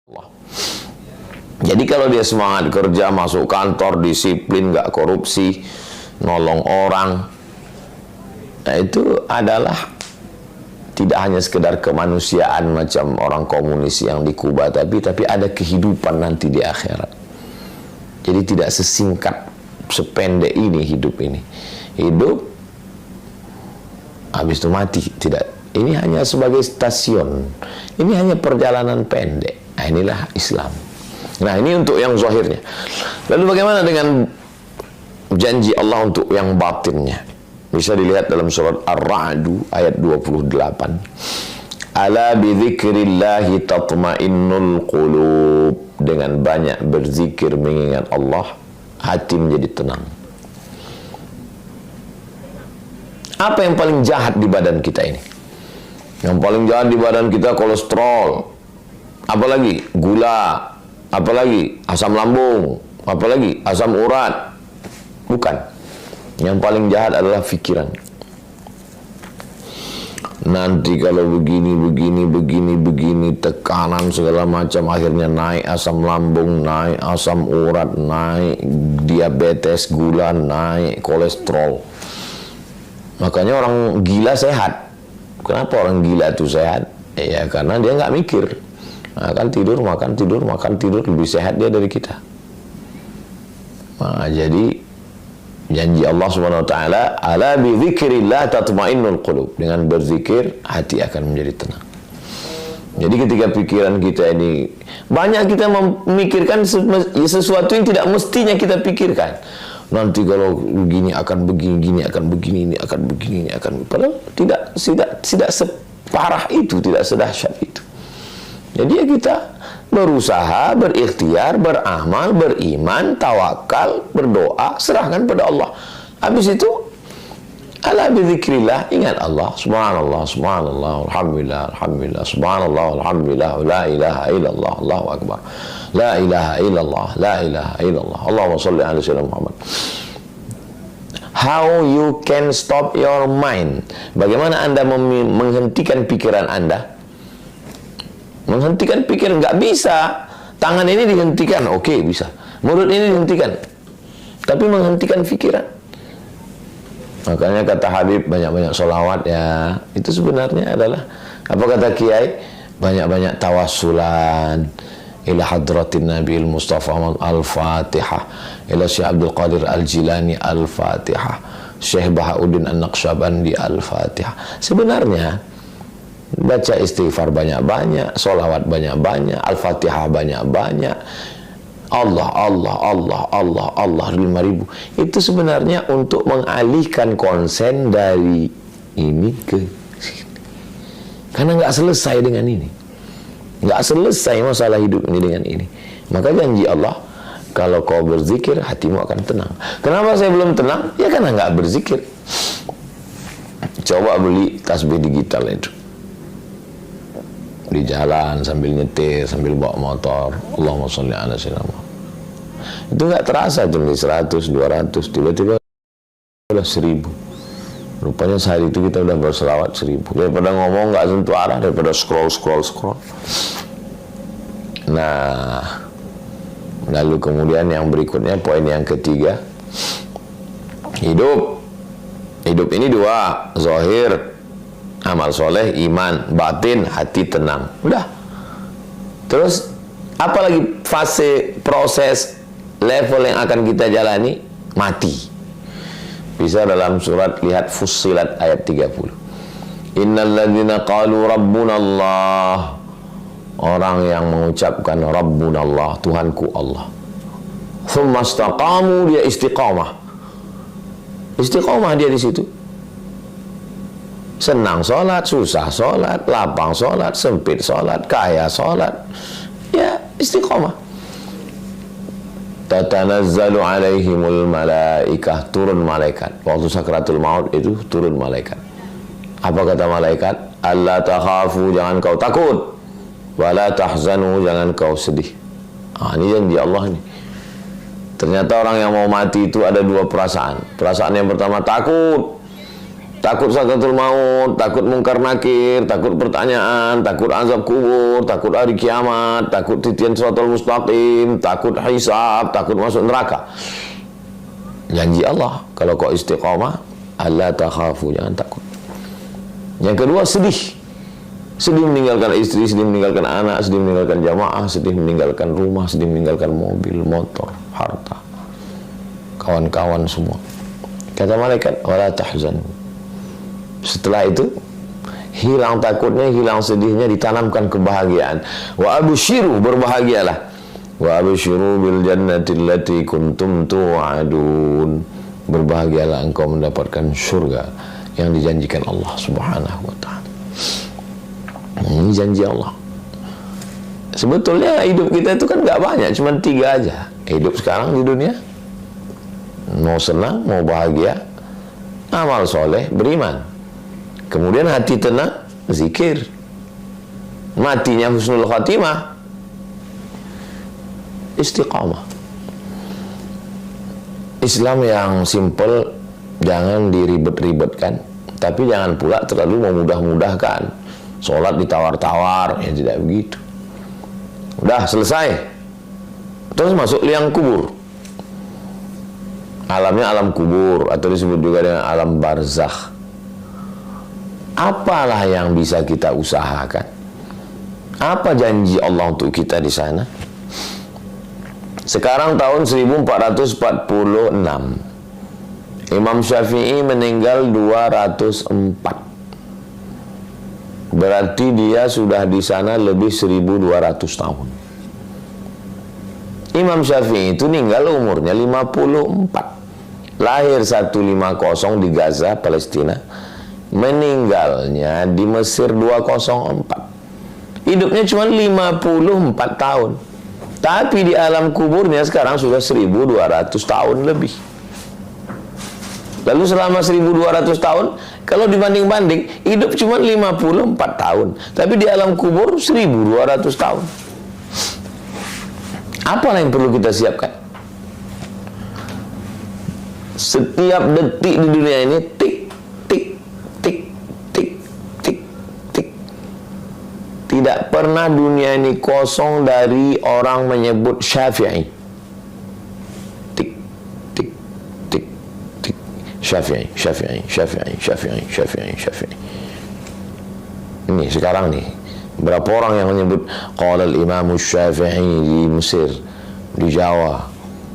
Allah. Jadi kalau dia semangat kerja, masuk kantor, disiplin, nggak korupsi, nolong orang, nah itu adalah tidak hanya sekedar kemanusiaan macam orang komunis yang di Kuba, tapi ada kehidupan nanti di akhirat. Jadi tidak sesingkat, sependek ini hidup ini. Hidup, habis itu mati. Tidak. Ini hanya sebagai stasiun. Ini hanya perjalanan pendek. Nah, inilah Islam. Nah, ini untuk yang zahirnya. Lalu bagaimana dengan janji Allah untuk yang batinnya? Bisa dilihat dalam surat Ar-Ra'd ayat 28. Ala bidzikrillahi tatma'innul qulub. Dengan banyak berzikir mengingat Allah, hati menjadi tenang. Apa yang paling jahat di badan kita ini? Yang paling jahat di badan kita kolesterol, apalagi gula, apalagi asam lambung, apalagi asam urat. Bukan. Yang paling jahat adalah pikiran. Nanti kalau begini, tekanan segala macam, akhirnya naik asam lambung, naik asam urat, naik diabetes, gula, naik kolesterol. Makanya orang gila sehat. Kenapa orang gila itu sehat? Ya karena dia nggak mikir. Makan tidur, makan tidur, makan tidur, lebih sehat dia dari kita. Nah, jadi janji Allah Subhanahu wa taala, ala bi dzikrillah tatmainnul qulub. Dengan berzikir hati akan menjadi tenang. Jadi ketika pikiran kita ini banyak, kita memikirkan sesuatu yang tidak mestinya kita pikirkan. Nanti kalau begini akan begini, gini akan begini, ini akan begini, ini akan, padahal tidak separah itu, tidak sedahsyat itu. Jadi ya kita berusaha, berikhtiar, beramal, beriman, tawakal, berdoa, serahkan pada Allah. Habis itu ala bidzikrillah, ingat Allah, subhanallah, subhanallah, alhamdulillah, alhamdulillah, subhanallah, alhamdulillah, la ilaha illallah, Allahu akbar, la ilaha illallah, la ilaha illallah, Allahumma shalli ala sayyidina Muhammad. How you can stop your mind? Bagaimana Anda menghentikan pikiran Anda? Menghentikan pikiran nggak bisa. Tangan ini dihentikan, oke, bisa. Mulut ini dihentikan, tapi menghentikan pikiran. Makanya kata Habib, banyak-banyak sholawat ya. Itu sebenarnya adalah, apa kata Kiai? Banyak-banyak tawassulan ila hadratin Nabiil Mustafa Al-Fatihah, ila Syekh Abdul Qadir Al-Jilani Al-Fatihah, Syekh Bahauddin An-Naqsyabandi Al-Fatihah. Sebenarnya baca istighfar banyak-banyak, sholawat banyak-banyak, Al-Fatihah banyak-banyak, Allah, Allah, Allah, Allah, Allah 5.000. Itu sebenarnya untuk mengalihkan konsen dari ini ke sini. Karena nggak selesai dengan ini. Nggak selesai masalah hidup ini dengan ini. Maka janji Allah, kalau kau berzikir, hatimu akan tenang. Kenapa saya belum tenang? Ya karena nggak berzikir. Coba beli tasbih digital itu. Di jalan sambil nyetir, sambil bawa motor, Allahumma sholli ala sayyidina Muhammad. Itu nggak terasa, cuma 100, 200, tiba-tiba udah 1000. Rupanya sehari itu kita udah berselawat 1000. Daripada ngomong nggak sentuh arah, daripada scroll. Nah, lalu kemudian yang berikutnya, poin yang ketiga, hidup ini dua, zahir, amal soleh, iman, batin, hati tenang. Udah. Terus apalagi fase, proses, level yang akan kita jalani? Mati. Bisa dalam surat, lihat Fussilat ayat 30. Innalladzina qalu rabbunallah. Orang yang mengucapkan rabbunallah, Tuhanku Allah. Tsumma istaqamu, dia istiqamah. Istiqamah dia di situ. Senang sholat, susah sholat, lapang sholat, sempit sholat, kaya sholat. Ya, istiqomah. Tatanazzalu alaihimul malaikah, turun malaikat. Waktu sakratul maut itu turun malaikat. Apa kata malaikat? Alla takhafu, jangan kau takut. Wala tahzanu, jangan kau sedih. Ini janji Allah nih. Ternyata orang yang mau mati itu ada dua perasaan. Perasaan yang pertama takut. Takut sakaratul maut, takut mungkar nakir, takut pertanyaan, takut azab kubur, takut hari kiamat, takut titian siratal mustaqim, takut hisab, takut masuk neraka. Janji Allah, kalau kau istiqamah, alla takhafu, jangan takut. Yang kedua, sedih. Sedih meninggalkan istri, sedih meninggalkan anak, sedih meninggalkan jamaah, sedih meninggalkan rumah, sedih meninggalkan mobil, motor, harta, kawan-kawan semua. Kata malaikat, wala tahzan. Setelah itu hilang takutnya, hilang sedihnya, ditanamkan kebahagiaan. Wa absyiru, berbahagialah. Wa absyiru bil jannati allati kuntum tu'adun. Berbahagialah engkau mendapatkan surga yang dijanjikan Allah Subhanahu wa taala. Ini janji Allah. Sebetulnya hidup kita itu kan gak banyak, cuma 3 aja. Hidup sekarang di dunia, mau senang, mau bahagia, amal soleh, beriman. Kemudian hati tenang, zikir. Matinya husnul khatimah, istiqamah. Islam yang simple, jangan diribet-ribetkan, tapi jangan pula terlalu memudah-mudahkan. Sholat ditawar-tawar, ya tidak begitu. Udah selesai, terus masuk liang kubur. Alamnya alam kubur, atau disebut juga dengan alam barzakh. Apalah yang bisa kita usahakan? Apa janji Allah untuk kita di sana? Sekarang tahun 1446. Imam Syafi'i meninggal 204. Berarti dia sudah di sana lebih 1200 tahun. Imam Syafi'i itu meninggal umurnya 54. Lahir 150 di Gaza, Palestina. Meninggalnya di Mesir 204. Hidupnya cuma 54 tahun. Tapi di alam kuburnya sekarang sudah 1200 tahun lebih. Lalu selama 1200 tahun, kalau dibanding-banding, hidup cuma 54 tahun. Tapi di alam kubur 1200 tahun. Apa yang perlu kita siapkan? Setiap detik di dunia ini, tik, tik, tik, tik, tik, tik. Tidak pernah dunia ini kosong dari orang menyebut Syafi'i. Tik, tik, tik, tik. Syafi'i, Syafi'i, Syafi'i, Syafi'i, Syafi'i, Syafi'i. Ini sekarang nih, berapa orang yang menyebut qala al-Imam Syafi'i di Mesir, di Jawa,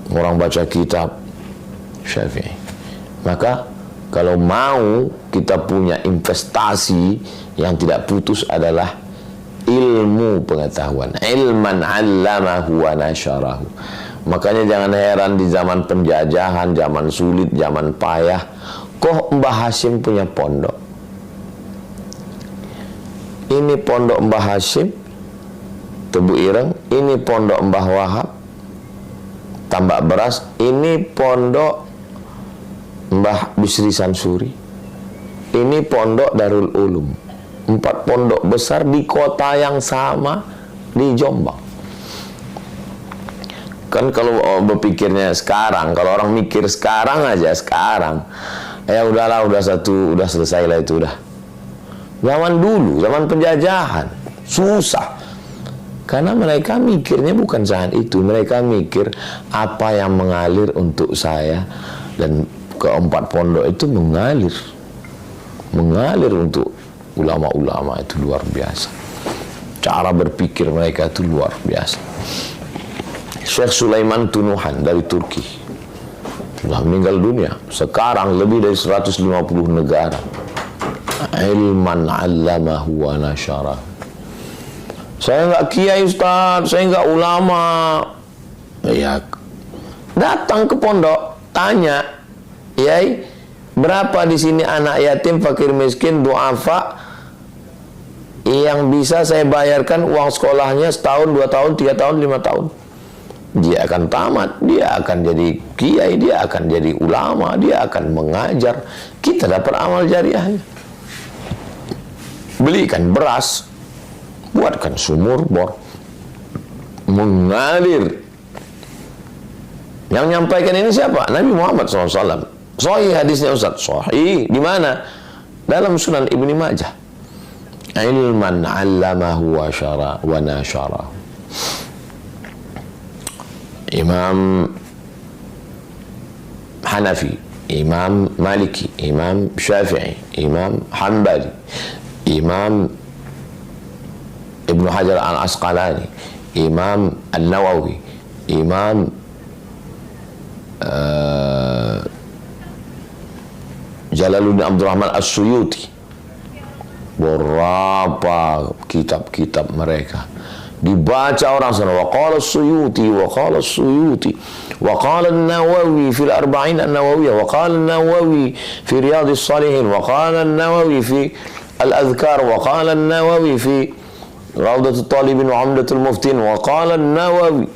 orang baca kitab Syafi'i. Maka kalau mau kita punya investasi yang tidak putus adalah ilmu pengetahuan, ilman 'allamahu wa nasyarahu. Makanya jangan heran di zaman penjajahan, zaman sulit, zaman payah, kok Mbah Hashim punya pondok. Ini pondok Mbah Hashim, Tebu Ireng. Ini pondok Mbah Wahab, Tambak Beras. Ini pondok Mbah Bisri Samsuri. Ini pondok Darul Ulum. 4 pondok besar di kota yang sama, di Jombang. Kan kalau berpikirnya sekarang, kalau orang mikir sekarang aja, sekarang, ya udahlah, udah selesai lah itu udah. Zaman dulu, zaman penjajahan, susah. Karena mereka mikirnya bukan saat itu, mereka mikir apa yang mengalir untuk saya. Dan ke-4 pondok itu mengalir untuk ulama-ulama, itu luar biasa. Cara berpikir mereka itu luar biasa. Syekh Sulaiman Tunuhan dari Turki sudah meninggal dunia. Sekarang lebih dari 150 negara. Ilman 'allamahu wa nasyara. Saya enggak kiai Ustaz, saya enggak ulama. Ya, datang ke pondok, tanya, "Yai, berapa di sini anak yatim, fakir miskin, duafa yang bisa saya bayarkan uang sekolahnya setahun, 2 tahun, 3 tahun, 5 tahun?" Dia akan tamat, dia akan jadi kiai, dia akan jadi ulama, dia akan mengajar. Kita dapat amal jariahnya. Belikan beras, buatkan sumur bor, mengalir. Yang nyampaikan ini siapa? Nabi Muhammad SAW. Sahih hadisnya Ustaz. Sahih. Di mana? dalam Sunan Ibnu Majah, ilman 'allamahu wa syara wa nasyara. Imam Hanafi, Imam Maliki, Imam Syafi'i, Imam Hanbali, Imam Ibnu Hajar Al-Asqalani, Imam An-Nawawi, Imam Jalaluddin Abdurrahman As-Suyuti. Berapa kitab-kitab mereka dibaca orang sana. Wa qala As-Suyuti, wa qala As-Suyuti, wa qala An-Nawawi fil Arba'in An-Nawawiyah, wa qala An-Nawawi fi Riyadhis Shalihin, wa qala An-Nawawi fi Al-Adhkar, wa qala An-Nawawi fi Rawdatul Talibin wa Umdatul Muftin, wa qala An-Nawawi,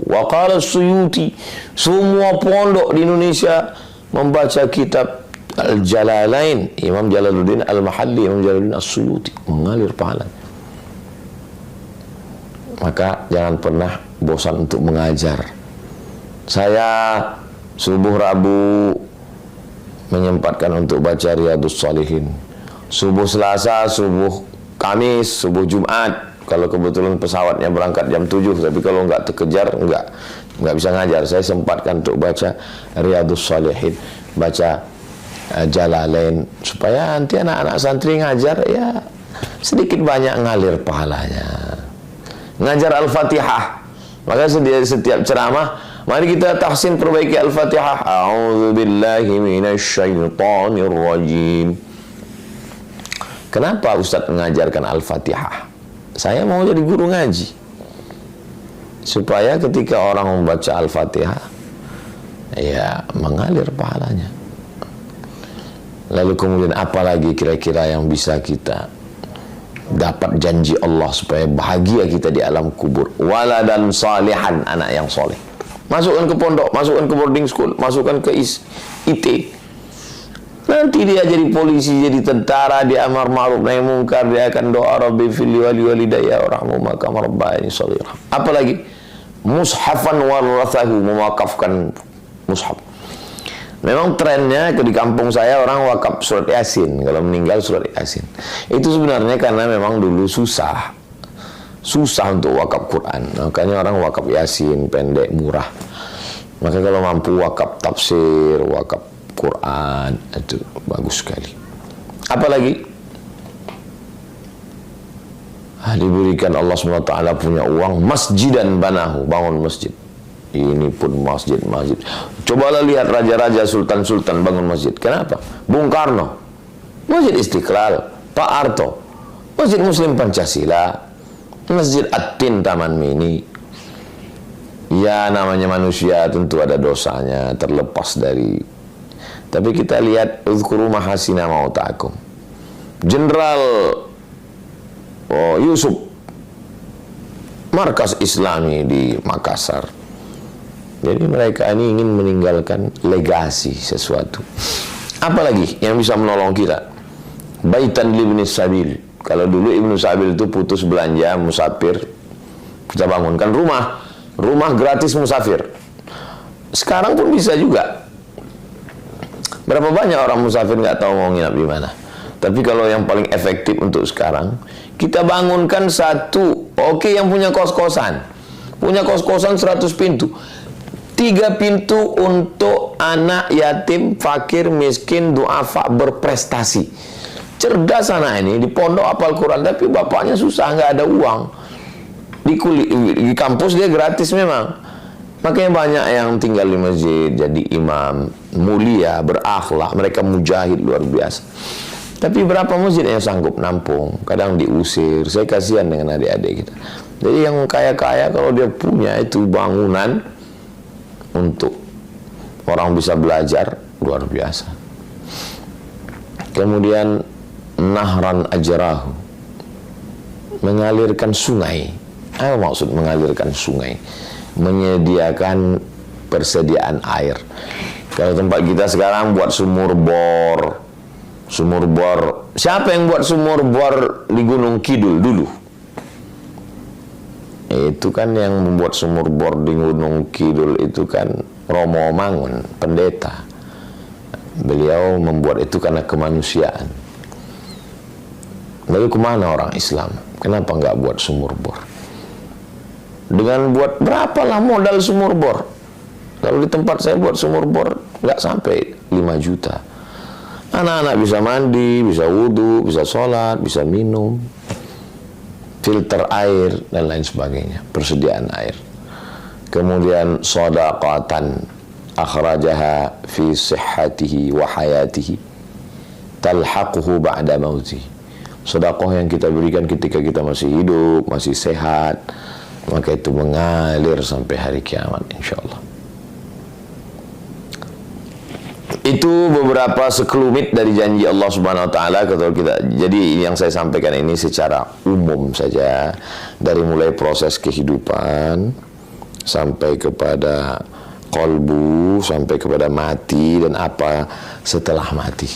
wa qala As-Suyuti. Semua pondok di Indonesia membaca kitab Al-Jalalain, Imam Jalaluddin Al-Mahalli, Imam Jalaluddin As-Suyuti, mengalir pahala. Maka jangan pernah bosan untuk mengajar. Saya subuh Rabu menyempatkan untuk baca Riyadhus Shalihin, subuh Selasa, subuh Kamis, subuh Jumat. Kalau kebetulan pesawatnya berangkat jam 7, tapi kalau nggak terkejar, nggak bisa ngajar. Saya sempatkan untuk baca Riyadhus Shalihin, baca Jalalain, supaya nanti anak-anak santri ngajar ya sedikit banyak ngalir pahalanya. Ngajar Al-Fatihah, maka setiap ceramah mari kita tahsin perbaiki Al-Fatihah. A'udzubillahi minasyaitonir rajim. Kenapa Ustaz mengajarkan Al-Fatihah? Saya mau jadi guru ngaji, supaya ketika orang membaca Al-Fatihah ya mengalir pahalanya. Lalu kemudian apalagi kira-kira yang bisa kita dapat janji Allah supaya bahagia kita di alam kubur? Waladan salihan, anak yang soleh. Masukkan ke pondok, masukkan ke boarding school, masukkan ke IT. Nanti dia jadi polisi, jadi tentara, dia amar ma'ruf nahi mungkar, dia akan doa Rabbi fili wali walidayya warahmuma kama rabbayani shaghira. Apalagi mushafan warathahu, mewakafkan mushaf. Memang trennya di kampung saya orang wakaf surat Yasin, kalau meninggal surat Yasin. Itu sebenarnya karena memang dulu susah untuk wakaf Quran. Makanya orang wakaf Yasin, pendek, murah. Maka kalau mampu wakaf tafsir, wakaf Quran, itu bagus sekali. Apalagi diberikan Allah SWT punya uang, masjidan banahu, bangun masjid. Ini pun masjid. Cobalah lihat raja-raja, sultan-sultan bangun masjid. Kenapa? Bung Karno, Masjid Istiqlal. Pak Harto, Masjid Muslim Pancasila. Masjid At-Tin Taman Mini. Ya, namanya manusia tentu ada dosanya, terlepas dari. Tapi kita lihat uzkuru mahasina mautakum. Jenderal Yusuf, markas Islami di Makassar. Jadi mereka ini ingin meninggalkan legasi sesuatu. Apalagi yang bisa menolong kita? Baitan libni sabil. Kalau dulu Ibnu Sabil itu putus belanja, musafir, kita bangunkan rumah gratis musafir. Sekarang pun bisa juga. Berapa banyak orang musafir nggak tahu mau nginap di mana. Tapi kalau yang paling efektif untuk sekarang, kita bangunkan satu, yang punya kos-kosan. Punya kos-kosan 100 pintu. 3 pintu untuk anak yatim, fakir, miskin, duafa, berprestasi. Cerdas anak ini, di pondok hafal Quran, tapi bapaknya susah, nggak ada uang. Di kampus dia gratis memang. Makanya banyak yang tinggal di masjid, jadi imam, mulia, berakhlak, mereka mujahid luar biasa. Tapi berapa masjid yang sanggup nampung? Kadang diusir. Saya kasihan dengan adik-adik kita. Jadi yang kaya-kaya kalau dia punya itu bangunan untuk orang bisa belajar, luar biasa. Kemudian nahran ajrahu, mengalirkan sungai. Apa maksud mengalirkan sungai? Menyediakan persediaan air. Kalau tempat kita sekarang buat sumur bor. Siapa yang buat sumur bor di Gunung Kidul dulu? Itu kan yang membuat sumur bor di Gunung Kidul itu kan Romo Mangun, pendeta. Beliau membuat itu karena kemanusiaan. Lalu kemana orang Islam? Kenapa nggak buat sumur bor? Dengan buat berapalah modal sumur bor? Kalau di tempat saya buat sumur bor nggak sampai 5 juta. Anak-anak bisa mandi, bisa wudhu, bisa sholat, bisa minum, filter air dan lain sebagainya, persediaan air. Kemudian shadaqatan akhrajaha fi sihhatihi wa hayatihi talhaquhu ba'da mauti. Sedekah yang kita berikan ketika kita masih hidup, masih sehat, maka itu mengalir sampai hari kiamat insyaallah. Itu beberapa sekelumit dari janji Allah Subhanahu wa taala kalau kita. Jadi yang saya sampaikan ini secara umum saja, dari mulai proses kehidupan sampai kepada qalbu, sampai kepada mati dan apa setelah mati.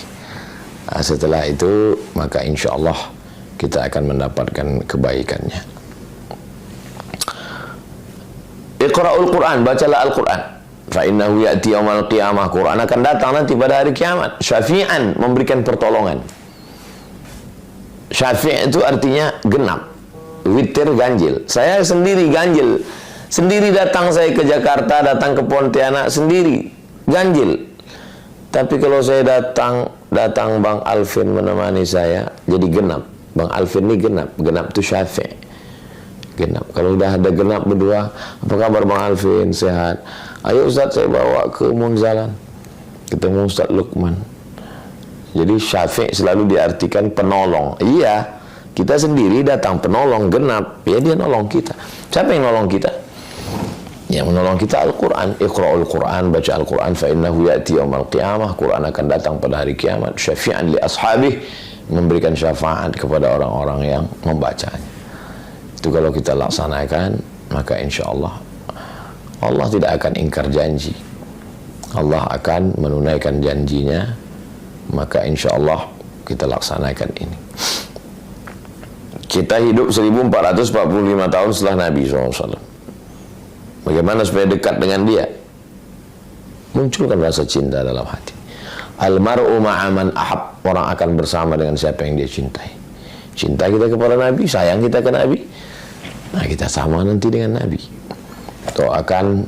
Nah, setelah itu maka insya Allah kita akan mendapatkan kebaikannya. Iqra'ul Quran, bacalah Al-Quran. Fa innahu ya'ti yaumal qiyamah, Quran akan datang nanti pada hari kiamat, syafi'an, memberikan pertolongan. Syafi' itu artinya genap, witir ganjil. Saya sendiri ganjil, sendiri datang saya ke Jakarta, datang ke Pontianak sendiri ganjil. Tapi kalau saya datang Bang Alvin menemani saya, jadi genap. Bang Alvin ini genap itu Syafi'. Genap. Kalau udah ada genap berdua, apa kabar Bang Alvin? Sehat. Ayo Ustaz, saya bawa ke Munzalan, ketemu Ustaz Lukman. Jadi Syafi' selalu diartikan penolong. Iya, kita sendiri datang penolong genap, ya dia nolong kita. Siapa yang nolong kita? Yang menolong kita Al-Quran. Iqra'ul Quran, baca Al-Quran. Fa innahu ya'ti yaumal qiyamah, Quran akan datang pada hari kiamat. Syafi'an li ashabih, memberikan syafaat kepada orang-orang yang membacanya. Itu kalau kita laksanakan, maka insya Allah Allah tidak akan ingkar janji. Allah akan menunaikan janjinya. Maka insya Allah kita laksanakan ini. Kita hidup 1445 tahun setelah Nabi SAW. Bagaimana supaya dekat dengan dia? Munculkan rasa cinta dalam hati. Al-mar'u ma'aman ahab, orang akan bersama dengan siapa yang dia cintai. Cinta kita kepada Nabi, sayang kita ke Nabi, nah kita sama nanti dengan Nabi. Doakan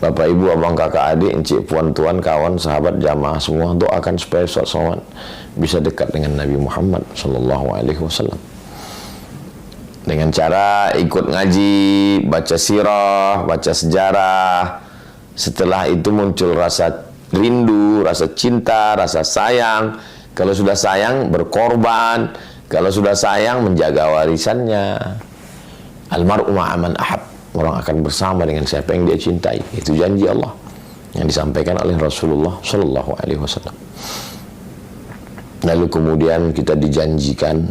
Bapak Ibu, abang kakak adik, encik puan tuan kawan sahabat jamaah semua, doakan supaya Ustaz Somad bisa dekat dengan Nabi Muhammad SAW dengan cara ikut ngaji, baca sirah, baca sejarah. Setelah itu muncul rasa rindu, rasa cinta, rasa sayang. Kalau sudah sayang berkorban, kalau sudah sayang menjaga warisannya. Almar'u ma'aman ahab, orang akan bersama dengan siapa yang dia cintai. Itu janji Allah yang disampaikan oleh Rasulullah SAW. Lalu kemudian kita dijanjikan,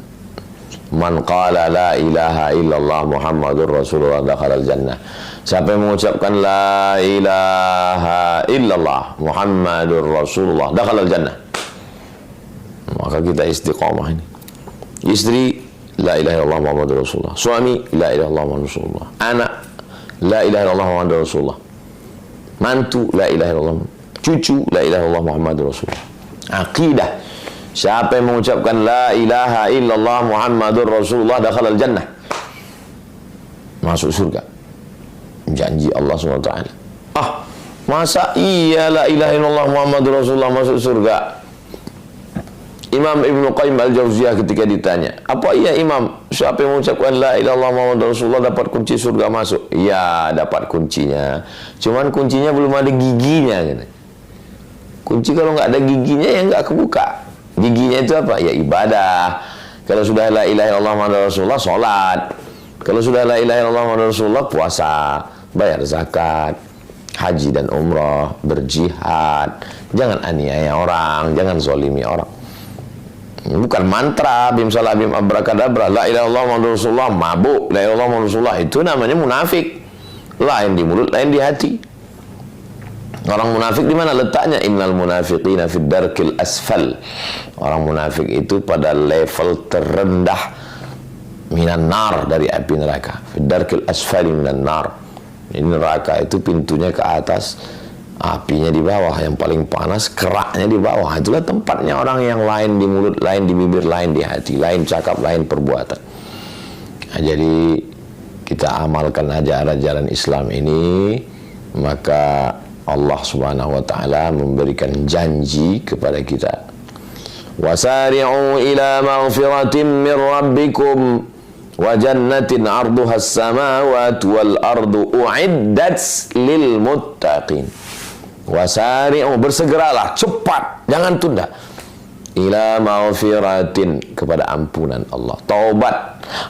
man qala la ilaha illallah Muhammadur Rasulullah dakhalal jannah. Siapa yang mengucapkan la ilaha illallah Muhammadur Rasulullah dakhalal jannah, maka kita istiqamah ini. Istri la ilaha illallah Muhammadur Rasulullah, suami la ilaha illallah Muhammadur Rasulullah, anak la ilaha illallah Muhammadur Rasulullah, mantu la ilaha illallah, cucu la ilaha illallah Muhammadur Rasulullah. Aqidah, siapa yang mengucapkan la ilaha illallah Muhammadur Rasulullah dakhalal jannah, masuk surga. Janji Allah SWT. Ah, masa iya la ilaha illallah Muhammadur Rasulullah masuk surga? Imam Ibnu Qayyim Al-Jauziyah ketika ditanya, apa iya Imam, siapa yang mengucapkan la ilaha illallah Muhammadur Rasulullah dapat kunci surga masuk? Ya, dapat kuncinya, cuman kuncinya belum ada giginya gitu. Kunci kalau nggak ada giginya ya nggak kebuka. Giginya itu apa? Ya ibadah. Kalau sudah la ilaha illallah Muhammadur Rasulullah, sholat. Kalau sudah la ilaha illallah Muhammadur Rasulullah, puasa, bayar zakat, haji dan umrah, berjihad. Jangan aniaya orang, jangan zolimi orang. Bukan mantra bim salah bim abrakadabra la ilaha illallah Muhammadur Rasulullah, mabuk la ilaha illallah Muhammadur Rasulullah, itu namanya munafik. Lain di mulut, lain di hati. Orang munafik di mana letaknya? Innal munafiqina fid darkil asfal. Orang munafik itu pada level terendah minan nar, dari api neraka. Fid darkil asfali minan nar. Ini neraka itu pintunya ke atas, Apinya di bawah, yang paling panas keraknya di bawah. Itulah tempatnya orang yang lain di mulut, lain di bibir, lain di hati, lain cakap, lain perbuatan. Nah, jadi kita amalkan aja ajaran Islam ini, maka Allah Subhanahu wa taala memberikan janji kepada kita. Wasari'u ila maghfiratin min rabbikum wa jannatin 'arduha as-samawati wal ardu u'iddat lil muttaqin. Wasari'u, bersegeralah, cepat, jangan tunda. Ila maghfiratin, kepada ampunan Allah. Taubat.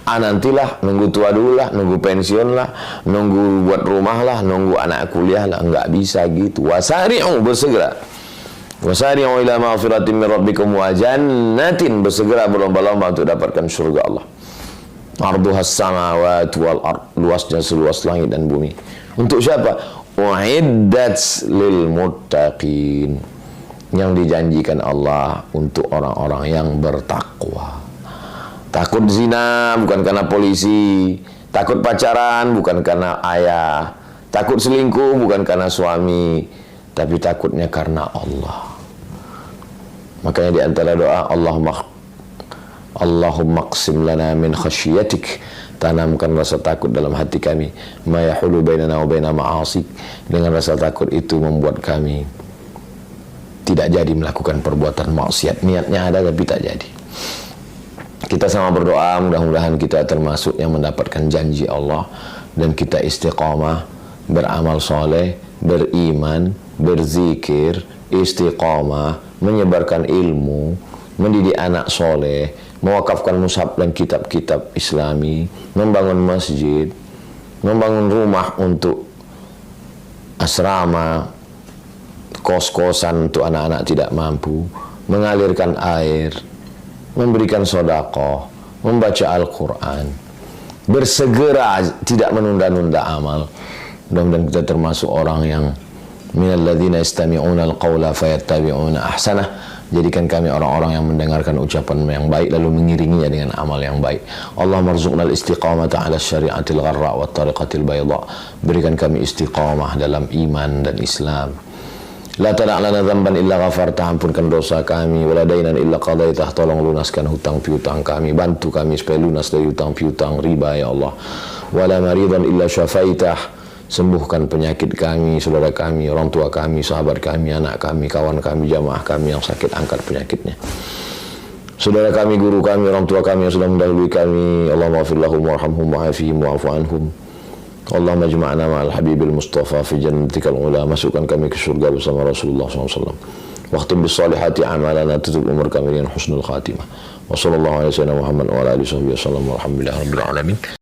Nantilah, nunggu tua dulu lah, nunggu pensiun lah, nunggu buat rumah lah, nunggu anak kuliah lah, enggak bisa gitu. Wasari'u, bersegera. Wasari'u ila maghfiratin min rabbikum wa jannatin, bersegera berlomba-lomba untuk dapatkan surga Allah. Arduhas samawati wal ard, luasnya seluas langit dan bumi. Untuk siapa? U'iddat lil muttaqin, yang dijanjikan Allah untuk orang-orang yang bertakwa. Takut zina bukan karena polisi, takut pacaran bukan karena ayah, takut selingkuh bukan karena suami, tapi takutnya karena Allah. Makanya di antara doa, Allahumma qsim lana min khasyiatik, tanamkan rasa takut dalam hati kami, ma yahulu bainana wa baina ma'asik. Dengan rasa takut itu membuat kami tidak jadi melakukan perbuatan maksiat. Niatnya ada tapi tak jadi. Kita sama berdoa, mudah-mudahan kita termasuk yang mendapatkan janji Allah, dan kita istiqamah, beramal soleh, beriman, berzikir, istiqamah, menyebarkan ilmu, mendidik anak soleh, mewakafkan mushaf dan kitab-kitab Islami, membangun masjid, membangun rumah untuk asrama, kos-kosan untuk anak-anak tidak mampu, mengalirkan air, memberikan sedekah, membaca Al-Quran, bersegera, tidak menunda-nunda amal. Mudah-mudahan kita termasuk orang yang minalladzina yastami'una al-qawla fayattabi'una ahsanah. Jadikan kami orang-orang yang mendengarkan ucapan yang baik lalu mengiringinya dengan amal yang baik. Allahumma rzuqnal istiqamata ala syari'atil gharra wa tariqatil bayda. Berikan kami istiqamah dalam iman dan Islam. La tada' lana dzamban illa ghafartah, ampunkan dosa kami, wala dainan illa qadaitah, tolong lunaskan hutang piutang kami, bantu kami supaya lunas dari hutang piutang riba ya Allah. Wala maridan illa syafaitah, sembuhkan penyakit kami, saudara kami, orang tua kami, sahabat kami, anak kami, kawan kami, jamaah kami yang sakit, angkat penyakitnya. Saudara kami, guru kami, orang tua kami yang sudah mendahului kami, Allahumma ighfir lahum warhamhum wa'afihim wa'fu anhum. Allahumma jma'na ma'al habibil mustafa fi jannatikal ula, masukkan kami ke surga bersama Rasulullah SAW. Waqtim bis salihati amalana, tutup umur kami dengan husnul khatimah. Wa sallallahu alaihi wa sallam Muhammad wa ala alihi wa sallam, walhamdulillahi rabbil alamin.